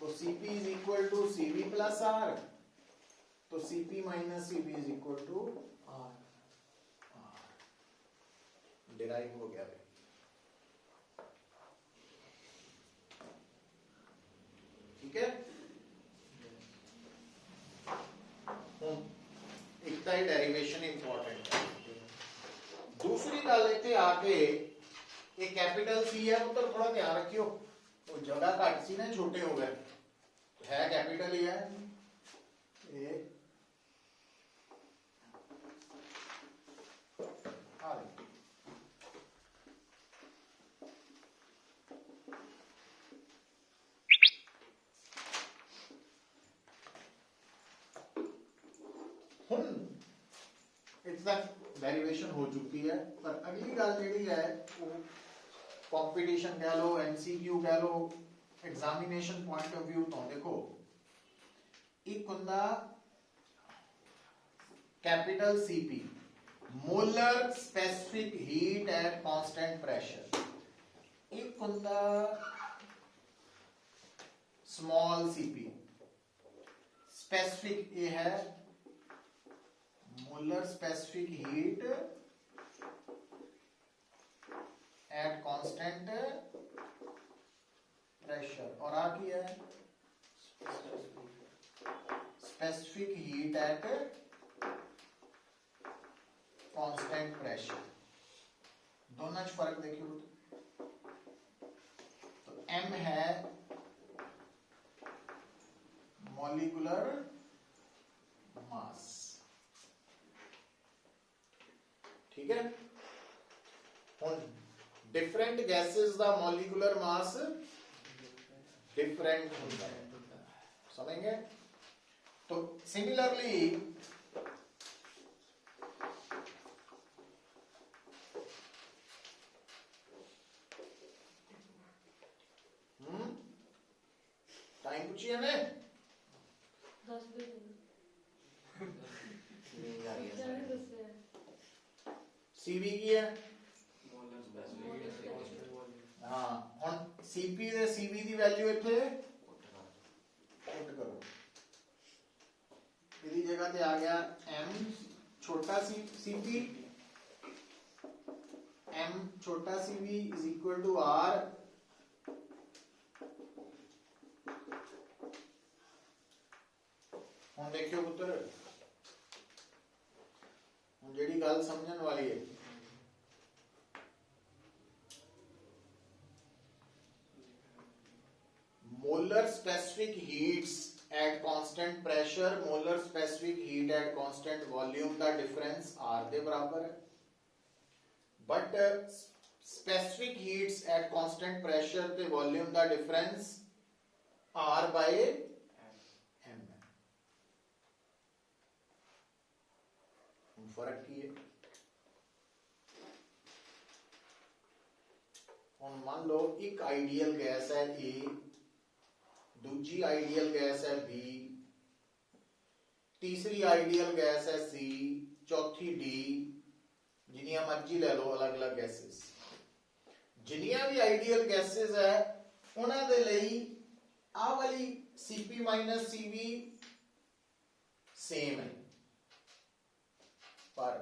तो CP is equal to CV plus R, तो CP minus CV is equal to R, derive हो गया। ठीक है, एक तो ये डेरिवेशन इंपॉर्टेंट है। दूसरी गल इत्थे आके ये कैपिटल सी है, उधर थोड़ा ध्यान रखियो, वो जगह घट सी ना, छोटे हो गए, है कैपिटल ही है ये। इट्स दैट डेरिवेशन हो चुकी है, पर अगली गल जी है वो कंपटीशन कह लो, एमसीक्यू कह लो, एग्जामिनेशन पॉइंट ऑफ व्यू तो देखो, एक हुंदा capital CP, molar specific heat at constant pressure, एक हुंदा स्मॉल सीपी, स्पेसिफिक ये है molar specific heat at constant pressure, और आ की है specific heat at constant pressure. दोनों फर्क देखियो, तो M है मॉलिक्यूलर मास, ठीक है। हुन डिफरेंट गैसेस दा मॉलिक्यूलर मास डिफरेंट होता है, समझेंगे। तो सिमिलरली टाइम पूछिए ने 10 बजे सीवी की है मोलर स्पेसिफिक हाँ हुन सीपी दे सीवी दी वैल्यू इत्थे पुट करो इहदी जगह ते आ गया m छोटा सी सीपी m छोटा CV is equal to r हुन देखियो पुत्र हुन जेड़ी गल समझण वाली है molar specific heats at constant pressure molar specific heat at constant volume का difference R ਦੇ बराबर है but specific heats at constant pressure ਤੇ volume the difference R by M है ਹੁਣ फर्क की है ਹੁਣ मान लो एक आइडियल गैस है A दूजी आइडियल गैस है बी तीसरी आइडियल गैस है सी चौथी डी जिन्नियां मर्जी ले लो अलग अलग गैसेस जिन्नियां भी आइडियल गैसेस है उन्हां दे लई आ वाली सीपी माइनस सीवी सेम है पर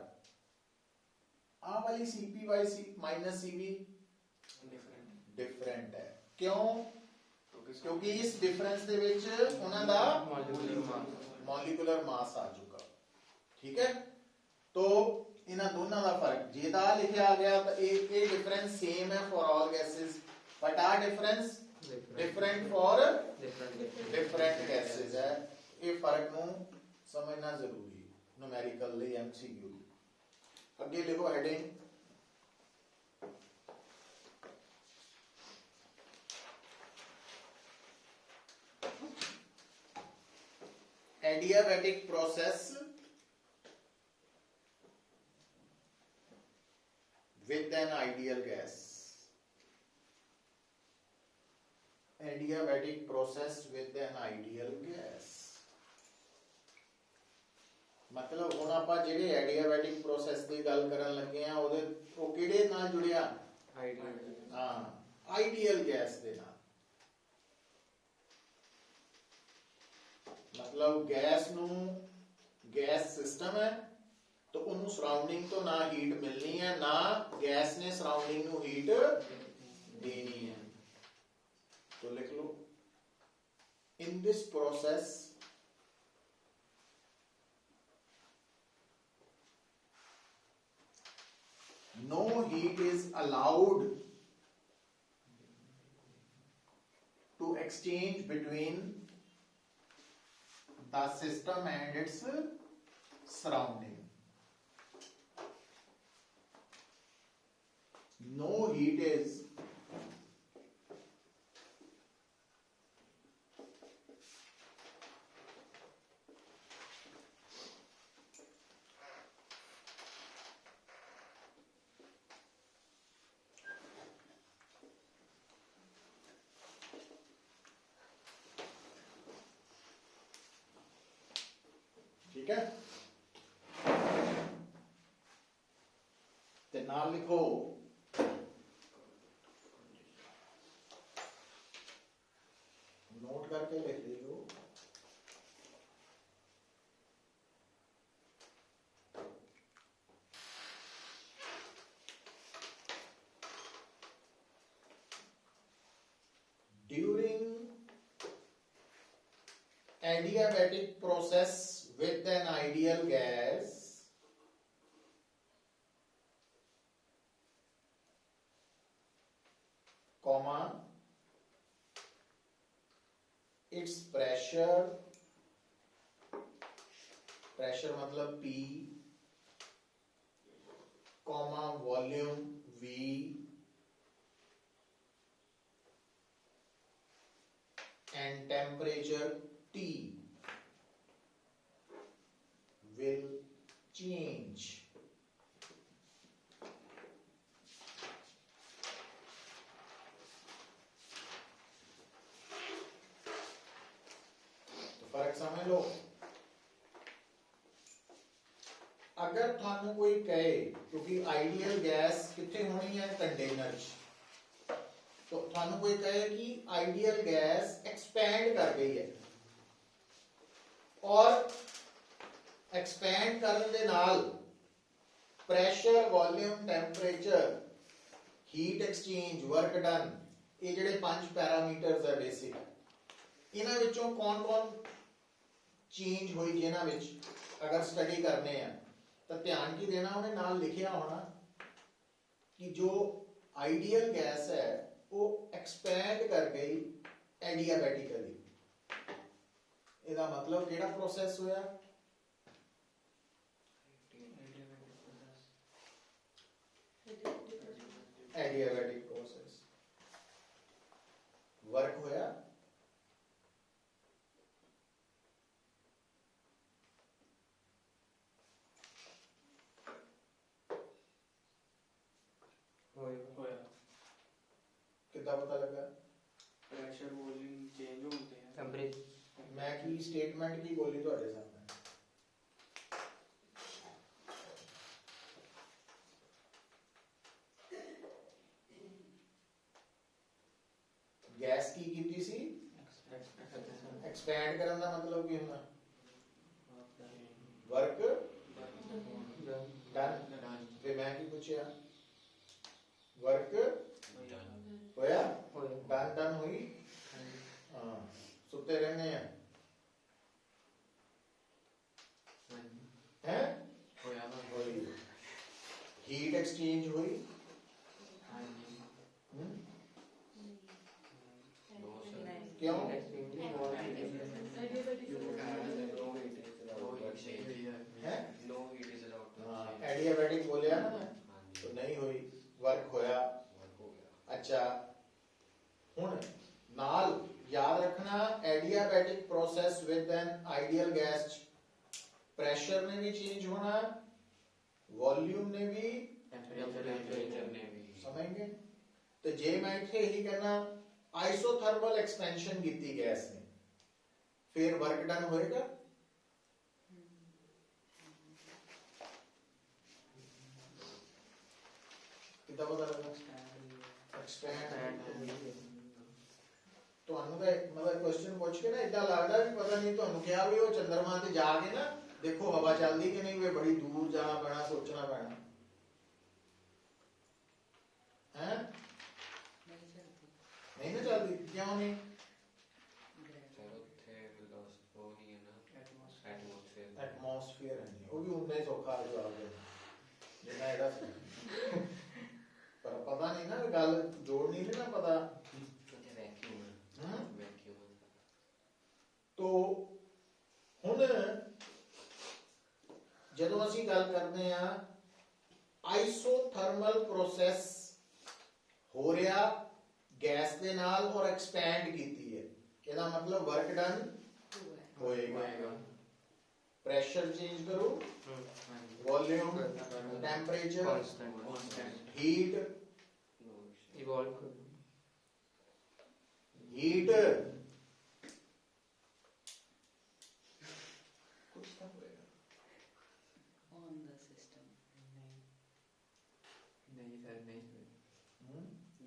आ वाली CP by C minus CV different है क्यों क्योंकि इस डिफरेंस दे विच उन्हां दा मॉलिक्यूलर मास आ चुका ठीक है तो इन्हां दोनों का फर्क जे दा लिखा गया तो ये डिफरेंस सेम है फॉर ऑल गैसेस बट आ difference different for different gases है ये फर्क नू समझना जरूरी है न्यूमेरिकल ले एमसीक्यू अगे लिखो heading adiabatic process with an ideal gas adiabatic process with an ideal gas मतलब ਹੁਣ ਆਪਾਂ ਜਿਹੜੇ adiabatic process ਦੀ ਗੱਲ ਕਰਨ ਲੱਗੇ ਆ ਉਹਦੇ ਉਹ ਕਿਹੜੇ ਨਾਲ ਜੁੜਿਆ आइडियल ਹਾਂ ideal gas ਦੇ ਨਾਲ मतलब गैस नू गैस सिस्टम है तो उन्होंने सराउंडिंग तो ना हीट मिलनी है ना गैस ने सराउंडिंग नू हीट देनी है तो लिख लो in this process no heat is allowed to exchange between the system and its surrounding. No heat is ठीक है ते नाल लिखो नोट करके लिख लियो during adiabatic process with an ideal gas comma its pressure मतलब P comma volume V and temperature T will change तो फर्क समझ लो ਅਗਰ ਤੁਹਾਨੂੰ ਕੋਈ ਕਹੇ ਕਿਉਂਕਿ ਆਈਡੀਅਲ ਗੈਸ ਕਿੱਥੇ ਹੋਣੀ ਹੈ ਕੰਟੇਨਰ 'ਚ, तो ਤੁਹਾਨੂੰ ਕੋਈ ਕਹੇ ਕਿ ਆਈਡੀਅਲ ਗੈਸ ਐਕਸਪੈਂਡ ਕਰ ਗਈ ਹੈ ਔਰ ਐਕਸਪੈਂਡ ਕਰਨ ਦੇ ਨਾਲ pressure volume temperature heat exchange work done, ਇਹ ਜਿਹੜੇ 5 ਪੈਰਾਮੀਟਰਸ ਹੈ ਬੇਸਿਕ, ਇਹਨਾਂ ਵਿੱਚੋਂ ਕੌਣ-ਕੌਣ ਚੇਂਜ ਹੋਈ ਜਿਹਨਾਂ ਵਿੱਚ ਅਗਰ ਸਟੱਡੀ ਕਰਨੇ ਆ ਤਾਂ ਧਿਆਨ ਕੀ ਦੇਣਾ, ਉਹਨੇ ਨਾਲ ਲਿਖਿਆ ਹੋਣਾ ਕਿ ਜੋ ਆਈਡੀਅਲ ਗੈਸ ਹੈ ਉਹ ਐਕਸਪੈਂਡ ਕਰ ਗਈ ਐਡੀਆਬੈਟਿਕਲੀ। ਇਹਦਾ ਮਤਲਬ ਕਿਹੜਾ ਪ੍ਰੋਸੈਸ ਹੋਇਆ? ਐਡੀਆਬੈਟਿਕ ਪ੍ਰੋਸੈਸ। ਵਰਕ ਹੋਇਆ होया ਕਿੱਦਾਂ ਪਤਾ ਲੱਗਾ? प्रेशर वॉल्यूम चेंज होते हैं टेम्परेचर ਮੈਂ ਕੀ ਸਟੇਟਮੈਂਟ ਕੀ ਬੋਲੀ ਤੁਹਾਡੇ ਸਾਹਮਣੇ? ਗੈਸ ਕੀ ਕੀਤੀ ਸੀ? ਐਕਸਪੈਂਡ ਕਰਨ ਦਾ ਮਤਲਬ ਕੀ ਹੁੰਦਾ? Work done. ਤੇ ਮੈਂ ਕੀ ਪੁੱਛਿਆ? ਵਰਕ ਹੋਇਆ? ਡਨ ਹੋਈ। ਹਾਂ, ਸੁੱਤੇ ਰਹਿੰਦੇ ਆ ਹੈ होया ਹੋਈ। ਹੀਟ ਐਕਸਚੇਂਜ ਹੋਈ। ਹਮ? ਕਿਉਂ? ਹੈ ਐਡੀਆਬੈਟਿਕ ਬੋਲਿਆ ਨਾ ਮੈਂ, तो नहीं हुई, वर्क होया। अच्छा, हुन नाल याद रखना adiabatic process with an ideal gas pressure ने भी चेंज होना, वॉल्यूम ने भी, टेम्परेचर ने भी समझेंगे। तो जे मैं इत्थे यही कहना आइसोथर्मल एक्सपेंशन कीती गैस ने, फिर वर्क डन होएगा। कितना पता लगा? एक्सपेंड। ਤੁਹਾਨੂੰ ਤਾਂ ਮਤਲਬ ਕੁਐਸਚਨ ਪੁੱਛ ਕੇ ਨਾ ਇਦਾਂ ਲੱਗਦਾ ਵੀ ਪਤਾ ਨਹੀਂ ਤੁਹਾਨੂੰ ਕਿਹਾ ਵੀ ਉਹ ਚੰਦਰਮਾ ਤੇ ਜਾ ਕੇ ਨਾ ਦੇਖੋ ਹਵਾ ਚੱਲਦੀ ਕਿ ਨਹੀਂ, ਵੇ ਬੜੀ ਦੂਰ ਜਾਣਾ ਪੈਣਾ, ਸੋਚਣਾ ਪੈਣਾ ਹੈ। ਨਹੀਂ ਨਾ ਚੱਲਦੀ, ਕਿਉਂ ਨਹੀਂ? ਐਟਮੋਸਫੀਅਰ ਹੈ ਨਹੀਂ, ਉਹ ਵੀ ਉਨਾ ਹੀ ਸੌਖਾ ਜਵਾਬ ਦੇ ਜਿੰਨਾ ਇਹਦਾ ਸੀ। ਪਰ ਪਤਾ ਨਹੀਂ ਨਾ, ਗੱਲ ਜੋੜਨੀ ਨਹੀਂ ਨਾ ਪਤਾ। तो ਹੁਣ ਜਦੋਂ ਅਸੀਂ ਗੱਲ ਕਰਦੇ ਆ ਆਈਸੋਥਰਮਲ ਪ੍ਰੋਸੈਸ ਹੋ ਰਿਹਾ ਗੈਸ ਦੇ ਨਾਲ ਔਰ ਐਕਸਪੈਂਡ ਕੀਤੀ ਹੈ, ਇਹਦਾ ਮਤਲਬ ਵਰਕ ਡਨ ਹੋਏਗਾ। ਪ੍ਰੈਸ਼ਰ ਚੇਂਜ ਕਰੋ, volume temperature heat evolve heat कुछ ना होएगा on the system. नहीं सर नहीं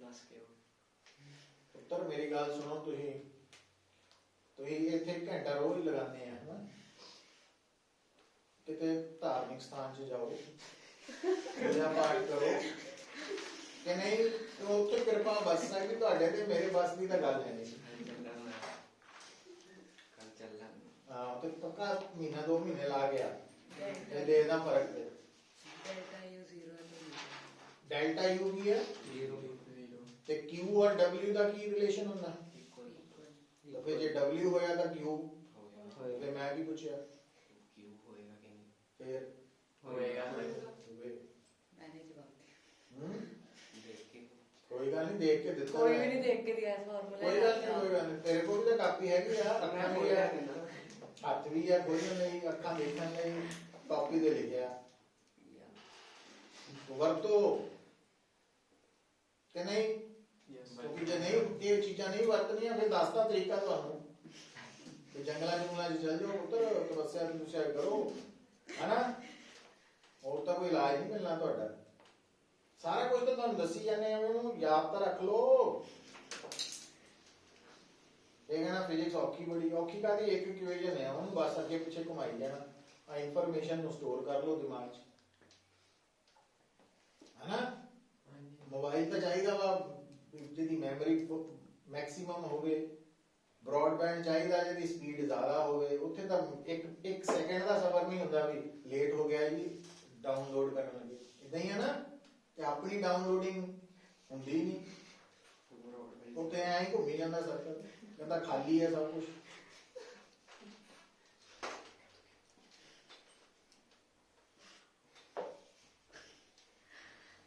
दस के ਪੁੱਤਰ ਮੇਰੀ ਗੱਲ ਸੁਣੋ, ਤੁਸੀਂ ਇੱਥੇ ਘੰਟਾ ਰੋਜ਼ ਲਗਾਉਂਦੇ ਆ ਹਨਾ, ਕਿਤੇ ਧਾਰਮਿਕ ਸਥਾਨ 'ਚ ਜਾਓ, ਪੂਜਾ ਪਾਠ ਕਰੋ ਕਿ ਨਹੀਂ, ਤੇ ਉੱਥੇ ਕਿਰਪਾ ਬਸ ਸਕਦੀ ਤੁਹਾਡੇ ਤੇ, ਮੇਰੇ ਬਸ ਦੀ ਤਾਂ ਗੱਲ ਹੈ ਨਹੀਂ। ਹਾਂ, ਤੇ ਪੱਕਾ ਮਹੀਨਾ 2 ਮਹੀਨੇ ਲਾ ਗਿਆ ਤੇ ਦੇਖਦਾ ਫਰਕ ਤੇ। Delta U 0 to delta U ਕੀ ਹੈ जीरो ਤੇ ਕਿਊ ਔਰ ਡਬਲਿਊ ਦਾ ਕੀ ਰਿਲੇਸ਼ਨ ਹੁੰਦਾ? equal. ਤਾਂ ਫਿਰ ਜੇ ਡਬਲਿਊ ਹੋਇਆ ਤਾਂ ਕਿਊ, होएगा ਤੇ ਮੈਂ ਕੀ ਪੁੱਛਿਆ ਫਿਰ? होएगा Manage about. ਕੋਈ ਗੱਲ ਨਹੀਂ, ਦੇਖ ਕੇ ਦਿੱਤਾ कोई भी ਮੈਂ। नहीं देख के दिया फॉर्मूला। ਕੋਈ ਗੱਲ ਨਹੀਂ, ਕੋਈ ਗੱਲ ਨਹੀਂ, ਤੇਰੇ ਕੋਲ ਵੀ ਤਾਂ ਕਾਪੀ ਹੈਗੀ ਆ, ਅੱਖਾਂ ਵੀ ਆ, ਹੱਥ ਵੀ ਆ ਖੋਲਣ ਲਈ, ਅੱਖਾਂ ਦੇਖਣ ਲਈ, ਕਾਪੀ ਤੇ ਲਿਖਿਆ ਵਰਤੋ ਕਿ ਨਹੀਂ? ਕਿਉਂਕਿ ਜੇ ਨਹੀਂ ਇਹ ਚੀਜ਼ਾਂ ਨਹੀਂ ਵਰਤਣੀਆਂ ਫਿਰ ਦੱਸਦਾ ਤਰੀਕਾ ਤੁਹਾਨੂੰ ਕਿ ਜੰਗਲਾਂ ਜੰਗਲਾਂ 'ਚ ਚੱਲ ਜਾਓ ਪੁੱਤਰ, ਤਪੱਸਿਆ ਕਰੋ, ਹਨਾ? ਹੋਰ ਤਾਂ ਕੋਈ ਇਲਾਜ ਨਹੀਂ ਮਿਲਣਾ ਤੁਹਾਡਾ। ਸਾਰਾ ਕੁਝ ਤਾਂ ਤੁਹਾਨੂੰ ਦੱਸੀ ਜਾਂਦੇ ਆ, ਉਹਨੂੰ ਯਾਦ ਤਾਂ ਰੱਖ ਲਓ। ਇਹ ਕਹਿੰਦਾ ਫਿਜ਼ਿਕਸ ਔਖੀ ਬੜੀ ਔਖੀ ਕਾਦੀ, ਇੱਕ ਇਕੁਏਸ਼ਨ ਹੈ, ਉਹਨੂੰ ਬਸ ਅੱਗੇ ਪਿੱਛੇ ਘੁਮਾਈ ਜਾਣਾ, ਆ ਇਨਫੋਰਮੇਸ਼ਨ ਨੂੰ ਸਟੋਰ ਕਰ ਲਓ ਦਿਮਾਗ 'ਚ, ਹੈਨਾ। ਮੋਬਾਈਲ ਤਾਂ ਚਾਹੀਦਾ ਵਾ ਜਿਹਦੀ ਮੈਮਰੀ ਮੈਕਸਿਮਮ ਹੋਵੇ, ਬ੍ਰੌਡਬੈਂਡ ਚਾਹੀਦਾ ਜਿਹਦੀ ਸਪੀਡ ਜ਼ਿਆਦਾ ਹੋਵੇ। ਉੱਥੇ ਤਾਂ ਇੱਕ ਸੈਕਿੰਡ ਦਾ ਸਬਰ ਨਹੀਂ ਹੁੰਦਾ ਵੀ ਲੇਟ ਹੋ ਗਿਆ ਜੀ ਡਾਊਨਲੋਡ ਕਰਨ ਲੱਗੇ, ਇਦਾਂ ਹੀ ਹੈ ਨਾ। ਤੇ ਆਪਣੀ ਡਾਊਨਲੋਡਿੰਗ ਹੁੰਦੀ ਨਹੀਂ, ਉੱਥੇ ਐਂ ਹੀ ਘੁੰਮੀ ਜਾਂਦਾ ਸਰਕਲ, ਕਹਿੰਦਾ ਖਾਲੀ ਹੈ ਸਭ ਕੁਝ।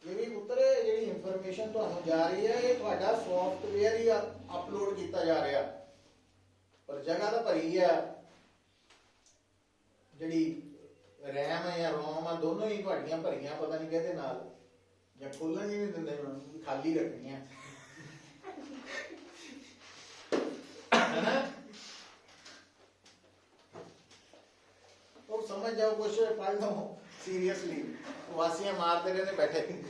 ਇਹ ਵੀ ਪੁੱਤਰ ਜਿਹੜੀ ਇਨਫੋਰਮੇਸ਼ਨ ਤੁਹਾਨੂੰ ਜਾ ਰਹੀ ਹੈ, ਇਹ ਤੁਹਾਡਾ ਸੌਫਟਵੇਅਰ ਹੀ ਅਪਲੋਡ ਕੀਤਾ ਜਾ ਰਿਹਾ, ਪਰ ਜਗ੍ਹਾ ਤਾਂ ਭਰੀ ਹੈ। ਜਿਹੜੀ ਰੈਮ ਹੈ ਜਾਂ ਰੋਮ ਆ, ਦੋਨੋਂ ਹੀ ਤੁਹਾਡੀਆਂ ਭਰੀਆਂ, ਪਤਾ ਨਹੀਂ ਕਿਹਦੇ ਨਾਲ, ਜਾਂ ਖੋਲਣ ਹੀ ਨਹੀਂ ਦਿੰਦੇ, ਮੈਨੂੰ ਖਾਲੀ ਰੱਖਣੀਆਂ, ਹੈਨਾ। ਉਹ ਸਮਝ ਜਾਓ, ਕੁਛ ਪੜ੍ਹ ਲਓ ਸੀਰੀਅਸਲੀ, ਵਾਸੀਆਂ ਮਾਰਦੇ ਰਹਿੰਦੇ ਬੈਠੇ।